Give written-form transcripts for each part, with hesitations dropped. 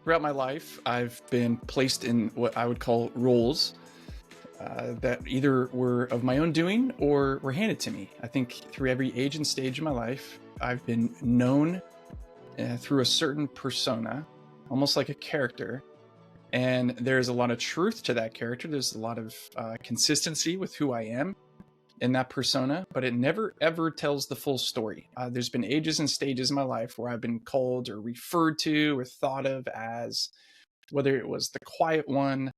Throughout my life, I've been placed in what I would call roles that either were of my own doing or were handed to me. I think through every age and stage of my life, I've been known through a certain persona, almost like a character. And there's a lot of truth to that character. There's a lot of consistency with who I am in that persona, but it never ever tells the full story. There's been ages and stages in my life where I've been called or referred to or thought of as whether it was the quiet one,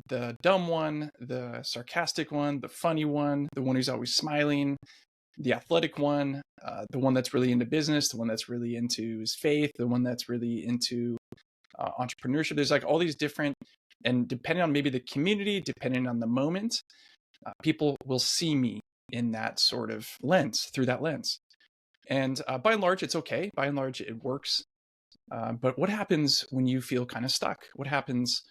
the dumb one, the sarcastic one, the funny one, the one who's always smiling, the athletic one, the one that's really into business, the one that's really into his faith, the one that's really into entrepreneurship. There's like all these different, and depending on maybe the community, depending on the moment, people will see me in that sort of lens, through that lens. And by and large, it's okay. By and large, it works. But what happens when you feel kind of stuck? What happens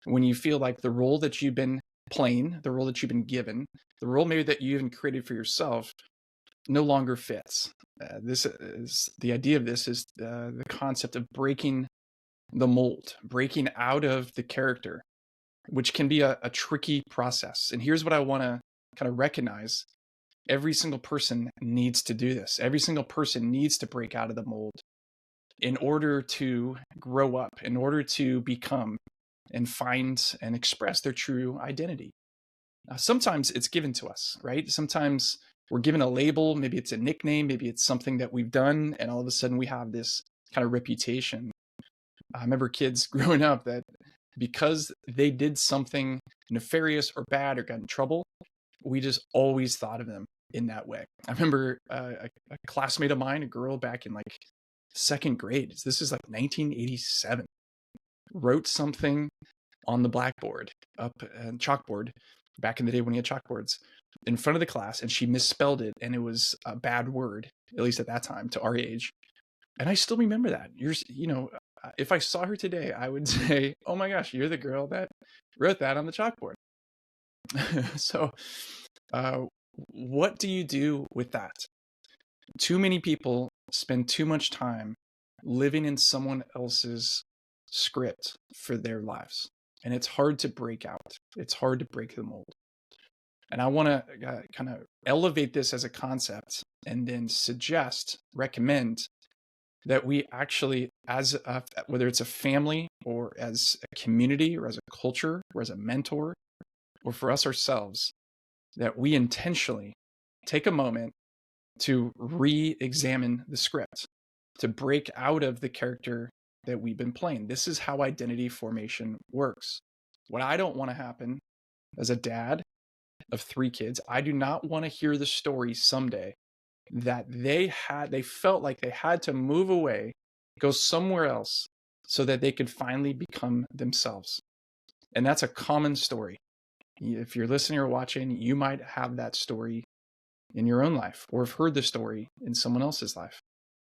when you feel like the role that you've been playing, the role that you've been given, the role maybe that you even created for yourself no longer fits? This is the idea of this is the concept of breaking the mold, breaking out of the character, which can be a tricky process. And here's what I want to kind of recognize. Every single person needs to do this. Every single person needs to break out of the mold in order to grow up, in order to become and find and express their true identity. Sometimes it's given to us, right? Sometimes we're given a label, maybe it's a nickname, maybe it's something that we've done, and all of a sudden we have this kind of reputation. I remember kids growing up that because they did something nefarious or bad or got in trouble, we just always thought of them in that way. I remember a classmate of mine, a girl back in like second grade, this is like 1987, wrote something on the blackboard, up and chalkboard, back in the day when he had chalkboards, in front of the class, and she misspelled it, and it was a bad word, at least at that time, to our age. And I still remember that. If I saw her today, I would say, oh my gosh, you're the girl that wrote that on the chalkboard. So what do you do with that? Too many people spend too much time living in someone else's script for their lives. And it's hard to break out. It's hard to break the mold. And I want to kind of elevate this as a concept and then recommend that we actually, whether it's a family or as a community or as a culture or as a mentor or for us ourselves, that we intentionally take a moment to re-examine the script, to break out of the character that we've been playing. This is how identity formation works. What I don't want to happen as a dad of 3 kids, I do not want to hear the story someday that they felt like they had to move away, go somewhere else so that they could finally become themselves. And that's a common story. If you're listening or watching, you might have that story in your own life or have heard the story in someone else's life,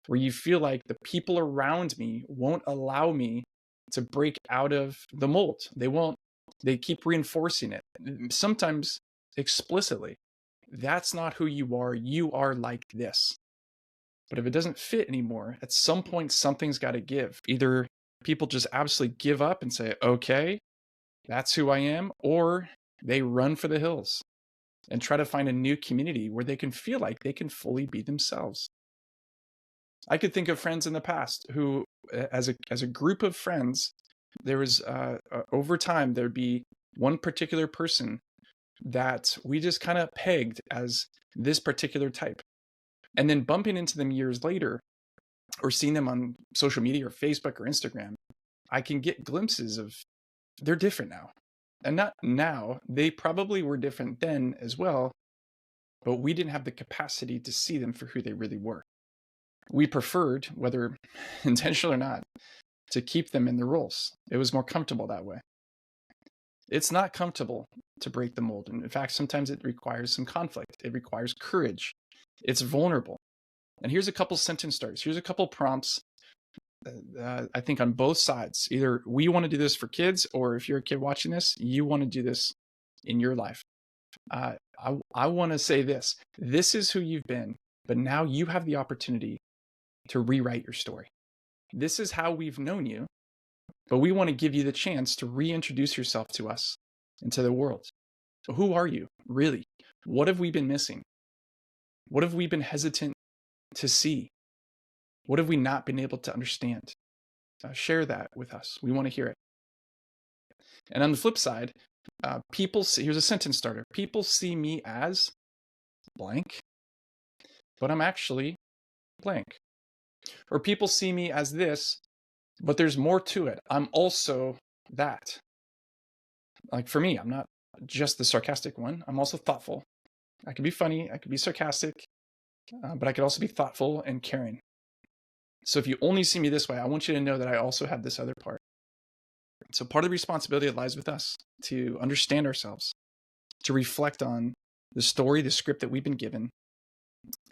where you feel like the people around me won't allow me to break out of the mold. They keep reinforcing it, sometimes explicitly. That's not who you are. You are like this. But if it doesn't fit anymore, at some point, something's got to give. Either people just absolutely give up and say, okay, that's who I am, or they run for the hills and try to find a new community where they can feel like they can fully be themselves. I could think of friends in the past who, as a group of friends, there was over time, there'd be one particular person that we just kind of pegged as this particular type. And then bumping into them years later or seeing them on social media or Facebook or Instagram, I can get glimpses of they're different now. And not now, they probably were different then as well, but we didn't have the capacity to see them for who they really were. We preferred, whether intentional or not, to keep them in their roles. It was more comfortable that way. It's not comfortable to break the mold. And in fact, sometimes it requires some conflict. It requires courage. It's vulnerable. And here's a couple sentence starters. Here's a couple prompts, I think, on both sides. Either we want to do this for kids, or if you're a kid watching this, you want to do this in your life. I want to say this. This is who you've been, but now you have the opportunity to rewrite your story. This is how we've known you, but we want to give you the chance to reintroduce yourself to us into the world. Who are you, really? What have we been missing? What have we been hesitant to see? What have we not been able to understand? Share that with us. We want to hear it. And on the flip side, here's a sentence starter. People see me as blank, but I'm actually blank. Or people see me as this, but there's more to it. I'm also that. Like for me, I'm not just the sarcastic one. I'm also thoughtful. I can be funny, I can be sarcastic, but I could also be thoughtful and caring. So if you only see me this way, I want you to know that I also have this other part. So part of the responsibility lies with us to understand ourselves, to reflect on the story, the script that we've been given,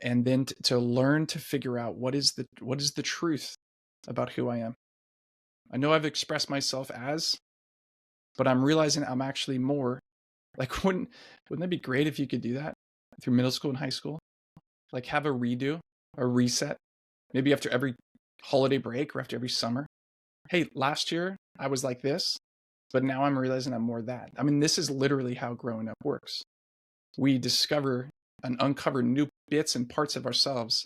and then to learn to figure out what is the truth about who I am. I know I've expressed myself as, but I'm realizing I'm actually more. Like, wouldn't that be great if you could do that through middle school and high school? Like have a redo, a reset, maybe after every holiday break or after every summer. Hey, last year I was like this, but now I'm realizing I'm more that. I mean, this is literally how growing up works. We discover and uncover new bits and parts of ourselves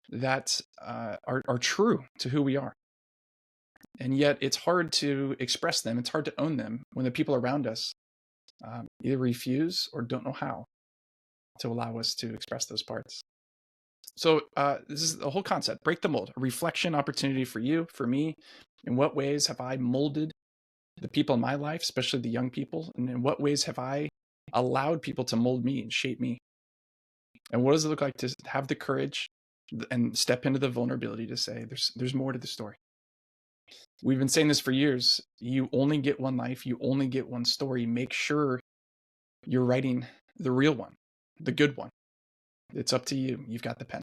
that are true to who we are. And yet it's hard to express them. It's hard to own them when the people around us either refuse or don't know how to allow us to express those parts. So this is the whole concept. Break the mold. A reflection opportunity for you, for me. In what ways have I molded the people in my life, especially the young people? And in what ways have I allowed people to mold me and shape me? And what does it look like to have the courage and step into the vulnerability to say, there's more to the story? We've been saying this for years. You only get one life. You only get one story. Make sure you're writing the real one, the good one. It's up to you. You've got the pen.